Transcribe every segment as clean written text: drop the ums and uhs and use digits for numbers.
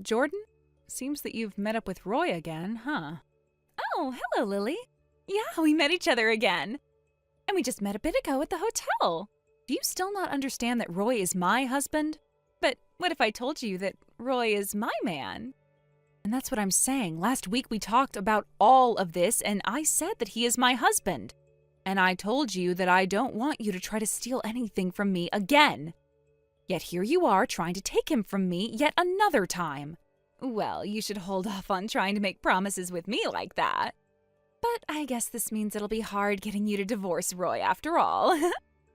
Jordan? Seems that you've met up with Roy again, huh? Oh, hello, Lily. Yeah, we met each other again. And we just met a bit ago at the hotel. Do you still not understand that Roy is my husband? But what if I told you that Roy is my man? And that's what I'm saying. Last week we talked about all of this, and I said that he is my husband. And I told you that I don't want you to try to steal anything from me again. Yet here you are trying to take him from me yet another time. Well, you should hold off on trying to make promises with me like that. But I guess this means it'll be hard getting you to divorce Roy after all.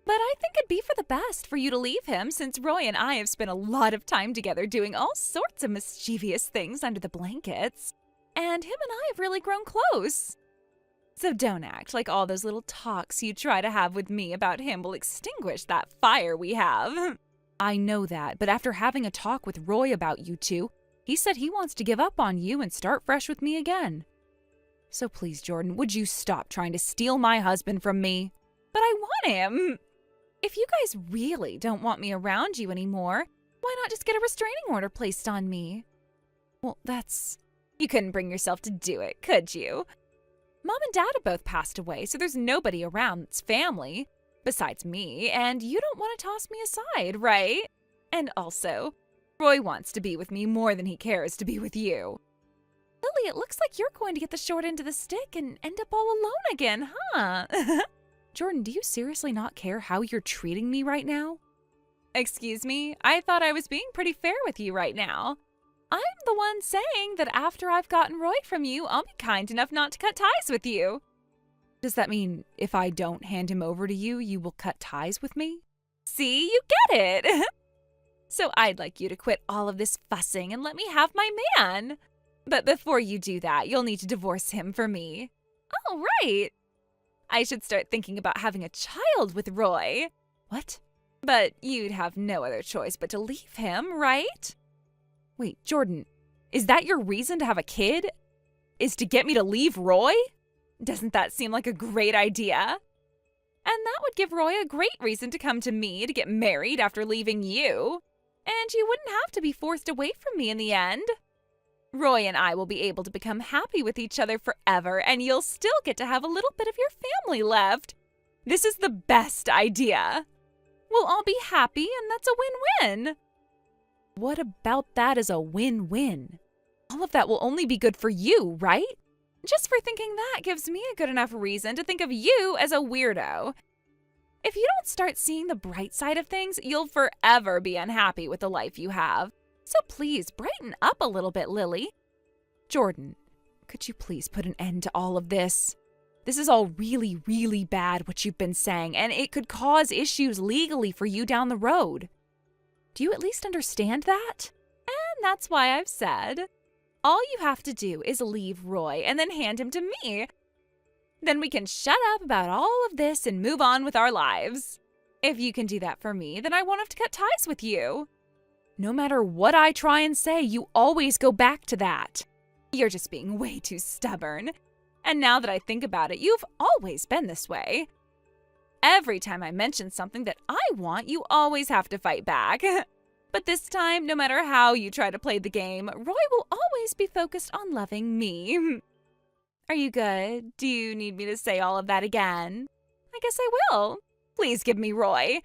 But I think it'd be for the best for you to leave him, since Roy and I have spent a lot of time together doing all sorts of mischievous things under the blankets. And him and I have really grown close. So don't act like all those little talks you try to have with me about him will extinguish that fire we have. I know that, but after having a talk with Roy about you two, he said he wants to give up on you and start fresh with me again. So please, Jordan, would you stop trying to steal my husband from me? But I want him. If you guys really don't want me around you anymore, why not just get a restraining order placed on me? Well, that's... You couldn't bring yourself to do it, could you? Mom and Dad have both passed away, so there's nobody around that's family, besides me, and you don't want to toss me aside, right? And also, Roy wants to be with me more than he cares to be with you. Lily, it looks like you're going to get the short end of the stick and end up all alone again, huh? Jordan, do you seriously not care how you're treating me right now? Excuse me? I thought I was being pretty fair with you right now. I'm the one saying that after I've gotten Roy from you, I'll be kind enough not to cut ties with you. Does that mean if I don't hand him over to you, you will cut ties with me? See, you get it. So I'd like you to quit all of this fussing and let me have my man. But before you do that, you'll need to divorce him for me. Oh, right. I should start thinking about having a child with Roy. What? But you'd have no other choice but to leave him, right? Wait, Jordan, is that your reason to have a kid? Is to get me to leave Roy? Doesn't that seem like a great idea? And that would give Roy a great reason to come to me to get married after leaving you. And you wouldn't have to be forced away from me in the end. Roy and I will be able to become happy with each other forever, and you'll still get to have a little bit of your family left. This is the best idea. We'll all be happy, and that's a win-win. What about that is a win-win? All of that will only be good for you, right? Just for thinking that gives me a good enough reason to think of you as a weirdo. If you don't start seeing the bright side of things, you'll forever be unhappy with the life you have. So please, brighten up a little bit, Lily. Jordan, could you please put an end to all of this? This is all really, really bad, what you've been saying, and it could cause issues legally for you down the road. Do you at least understand that? And that's why I've said, all you have to do is leave Roy and then hand him to me. Then we can shut up about all of this and move on with our lives. If you can do that for me, then I won't have to cut ties with you. No matter what I try and say, you always go back to that. You're just being way too stubborn. And now that I think about it, you've always been this way. Every time I mention something that I want, you always have to fight back. But this time, no matter how you try to play the game, Roy will always be focused on loving me. Are you good? Do you need me to say all of that again? I guess I will. Please give me Roy.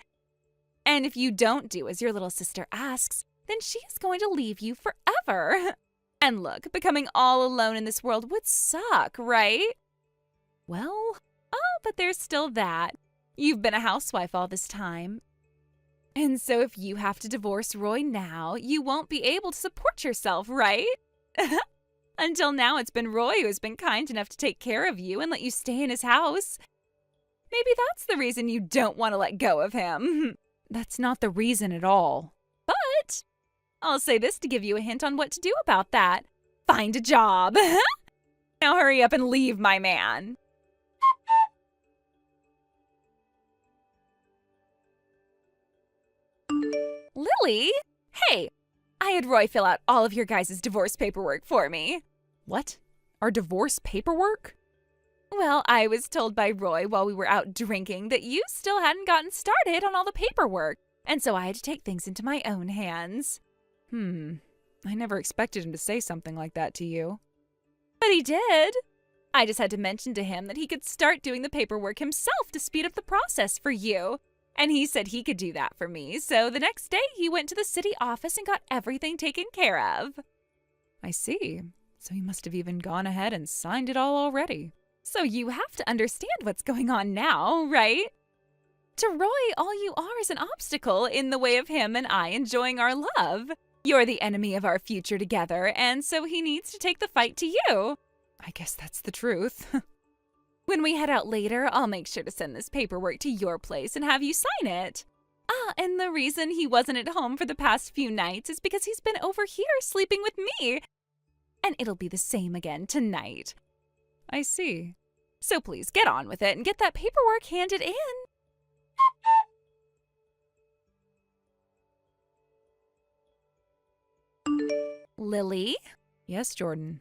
And if you don't do as your little sister asks, then she is going to leave you forever. And look, becoming all alone in this world would suck, right? Well, but there's still that. You've been a housewife all this time. And so if you have to divorce Roy now, you won't be able to support yourself, right? Until now, it's been Roy who has been kind enough to take care of you and let you stay in his house. Maybe that's the reason you don't want to let go of him. That's not the reason at all. But I'll say this to give you a hint on what to do about that. Find a job. Now hurry up and leave my man. Lily? Hey, I had Roy fill out all of your guys' divorce paperwork for me. What? Our divorce paperwork? Well, I was told by Roy while we were out drinking that you still hadn't gotten started on all the paperwork, and so I had to take things into my own hands. I never expected him to say something like that to you. But he did. I just had to mention to him that he could start doing the paperwork himself to speed up the process for you. And he said he could do that for me, so the next day he went to the city office and got everything taken care of. I see. So he must have even gone ahead and signed it all already. So you have to understand what's going on now, right? To Roy, all you are is an obstacle in the way of him and I enjoying our love. You're the enemy of our future together, and so he needs to take the fight to you. I guess that's the truth. When we head out later, I'll make sure to send this paperwork to your place and have you sign it. And the reason he wasn't at home for the past few nights is because he's been over here sleeping with me. And it'll be the same again tonight. I see. So please get on with it and get that paperwork handed in. Lily? Yes, Jordan.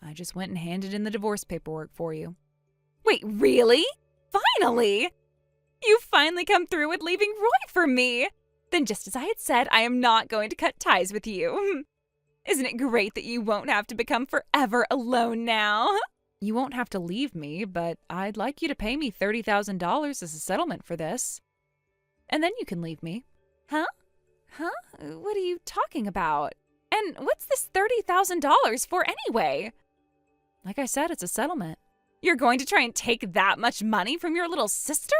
I just went and handed in the divorce paperwork for you. Wait, really? Finally? You finally come through with leaving Roy for me. Then just as I had said, I am not going to cut ties with you. Isn't it great that you won't have to become forever alone now? You won't have to leave me, but I'd like you to pay me $30,000 as a settlement for this. And then you can leave me. Huh? What are you talking about? And what's this $30,000 for anyway? Like I said, it's a settlement. You're going to try and take that much money from your little sister?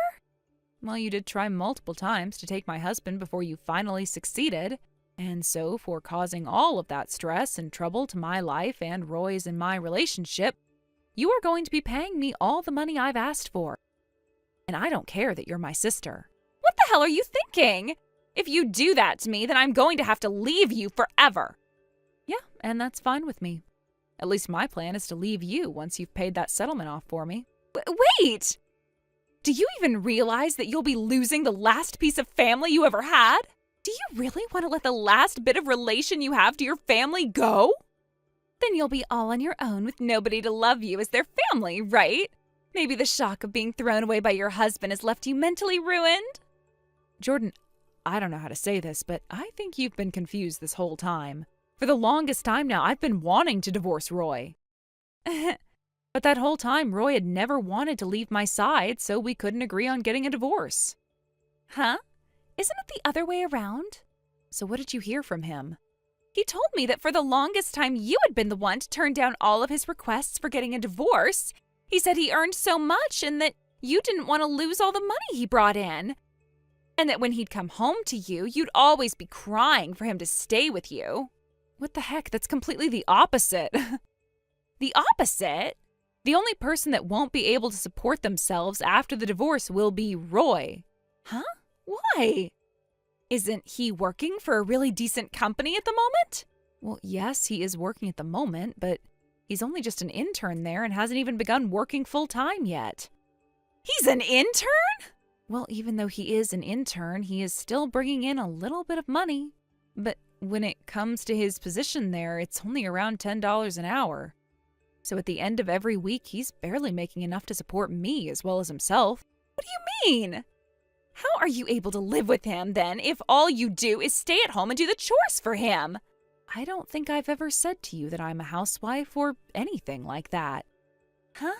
Well, you did try multiple times to take my husband before you finally succeeded. And so, for causing all of that stress and trouble to my life and Roy's and my relationship, you are going to be paying me all the money I've asked for. And I don't care that you're my sister. What the hell are you thinking? If you do that to me, then I'm going to have to leave you forever. Yeah, and that's fine with me. At least my plan is to leave you once you've paid that settlement off for me. Wait! Do you even realize that you'll be losing the last piece of family you ever had? Do you really want to let the last bit of relation you have to your family go? Then you'll be all on your own with nobody to love you as their family, right? Maybe the shock of being thrown away by your husband has left you mentally ruined? Jordan, I don't know how to say this, but I think you've been confused this whole time. For the longest time now, I've been wanting to divorce Roy. But that whole time, Roy had never wanted to leave my side, so we couldn't agree on getting a divorce. Huh? Isn't it the other way around? So what did you hear from him? He told me that for the longest time you had been the one to turn down all of his requests for getting a divorce. He said he earned so much and that you didn't want to lose all the money he brought in. And that when he'd come home to you, you'd always be crying for him to stay with you. What the heck? That's completely the opposite. The opposite? The only person that won't be able to support themselves after the divorce will be Roy. Huh? Why? Isn't he working for a really decent company at the moment? Well, yes, he is working at the moment, but he's only just an intern there and hasn't even begun working full-time yet. He's an intern? Well, even though he is an intern, he is still bringing in a little bit of money. But when it comes to his position there, it's only around $10 an hour. So at the end of every week, he's barely making enough to support me as well as himself. What do you mean? How are you able to live with him, then, if all you do is stay at home and do the chores for him? I don't think I've ever said to you that I'm a housewife or anything like that. Huh?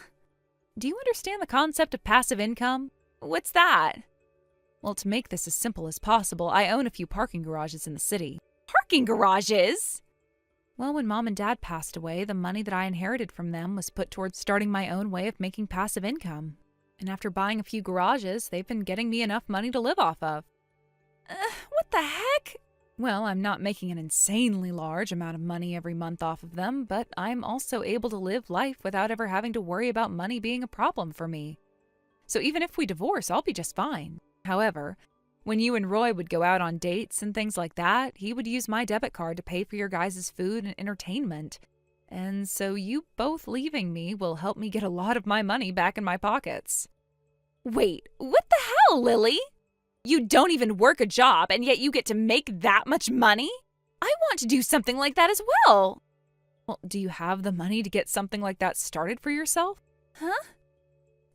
Do you understand the concept of passive income? What's that? Well, to make this as simple as possible, I own a few parking garages in the city. Parking garages? Well, when Mom and Dad passed away, the money that I inherited from them was put towards starting my own way of making passive income. And after buying a few garages, they've been getting me enough money to live off of. What the heck? Well, I'm not making an insanely large amount of money every month off of them, but I'm also able to live life without ever having to worry about money being a problem for me. So even if we divorce, I'll be just fine. However, when you and Roy would go out on dates and things like that, he would use my debit card to pay for your guys' food and entertainment. And so you both leaving me will help me get a lot of my money back in my pockets. Wait, what the hell, Lily? You don't even work a job, and yet you get to make that much money? I want to do something like that as well. Well, do you have the money to get something like that started for yourself? Huh?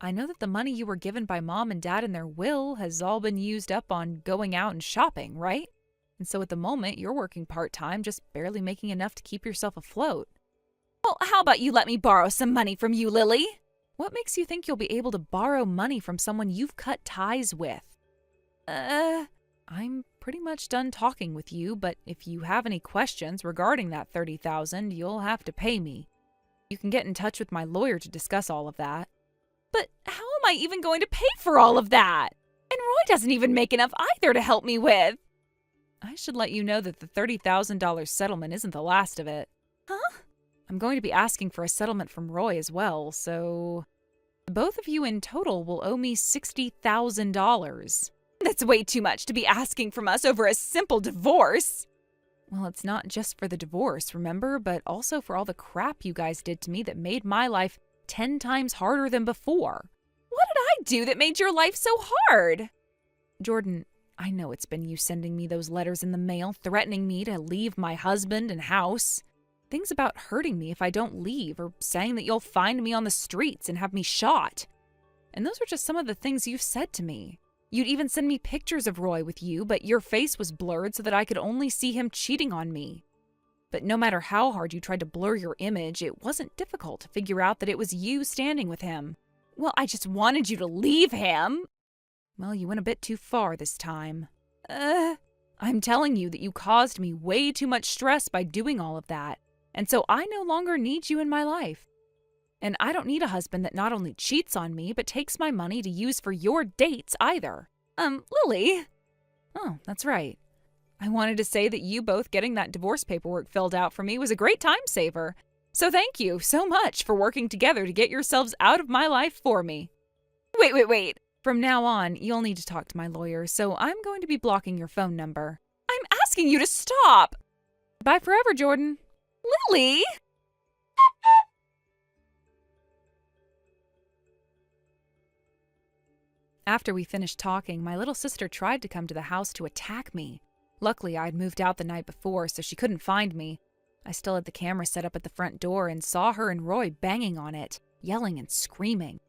I know that the money you were given by Mom and Dad in their will has all been used up on going out and shopping, right? And so at the moment, you're working part-time, just barely making enough to keep yourself afloat. Well, how about you let me borrow some money from you, Lily? What makes you think you'll be able to borrow money from someone you've cut ties with? I'm pretty much done talking with you, but if you have any questions regarding that $30,000, you'll have to pay me. You can get in touch with my lawyer to discuss all of that. But how am I even going to pay for all of that? And Roy doesn't even make enough either to help me with. I should let you know that the $30,000 settlement isn't the last of it. Huh? I'm going to be asking for a settlement from Roy as well, so both of you in total will owe me $60,000. That's way too much to be asking from us over a simple divorce. Well, it's not just for the divorce, remember, but also for all the crap you guys did to me that made my life 10 times harder than before. What did I do that made your life so hard? Jordan, I know it's been you sending me those letters in the mail threatening me to leave my husband and house. Things about hurting me if I don't leave, or saying that you'll find me on the streets and have me shot. And those are just some of the things you've said to me. You'd even send me pictures of Roy with you, but your face was blurred so that I could only see him cheating on me. But no matter how hard you tried to blur your image, it wasn't difficult to figure out that it was you standing with him. Well, I just wanted you to leave him. Well, you went a bit too far this time. I'm telling you that you caused me way too much stress by doing all of that, and so I no longer need you in my life. And I don't need a husband that not only cheats on me, but takes my money to use for your dates either. Lily. Oh, that's right. I wanted to say that you both getting that divorce paperwork filled out for me was a great time saver. So thank you so much for working together to get yourselves out of my life for me. Wait. From now on, you'll need to talk to my lawyer, so I'm going to be blocking your phone number. I'm asking you to stop. Bye forever, Jordan. Lily! After we finished talking, my little sister tried to come to the house to attack me. Luckily, I had moved out the night before, so she couldn't find me. I still had the camera set up at the front door and saw her and Roy banging on it, yelling and screaming.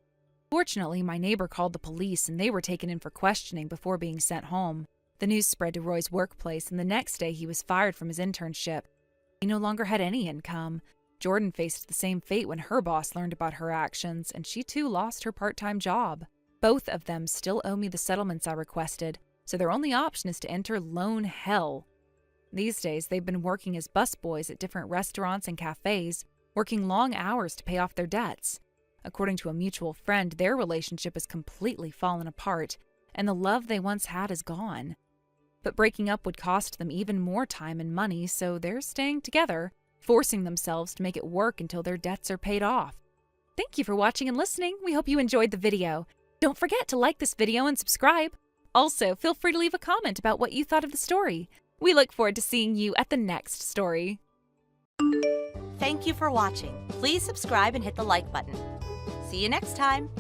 Fortunately, my neighbor called the police and they were taken in for questioning before being sent home. The news spread to Roy's workplace, and the next day he was fired from his internship. He no longer had any income. Jordan faced the same fate when her boss learned about her actions, and she too lost her part-time job. Both of them still owe me the settlements I requested, so their only option is to enter loan hell. These days, they've been working as busboys at different restaurants and cafes, working long hours to pay off their debts. According to a mutual friend, their relationship has completely fallen apart, and the love they once had is gone. But breaking up would cost them even more time and money, so they're staying together, forcing themselves to make it work until their debts are paid off. Thank you for watching and listening. We hope you enjoyed the video. Don't forget to like this video and subscribe. Also, feel free to leave a comment about what you thought of the story. We look forward to seeing you at the next story. Thank you for watching. Please subscribe and hit the like button. See you next time.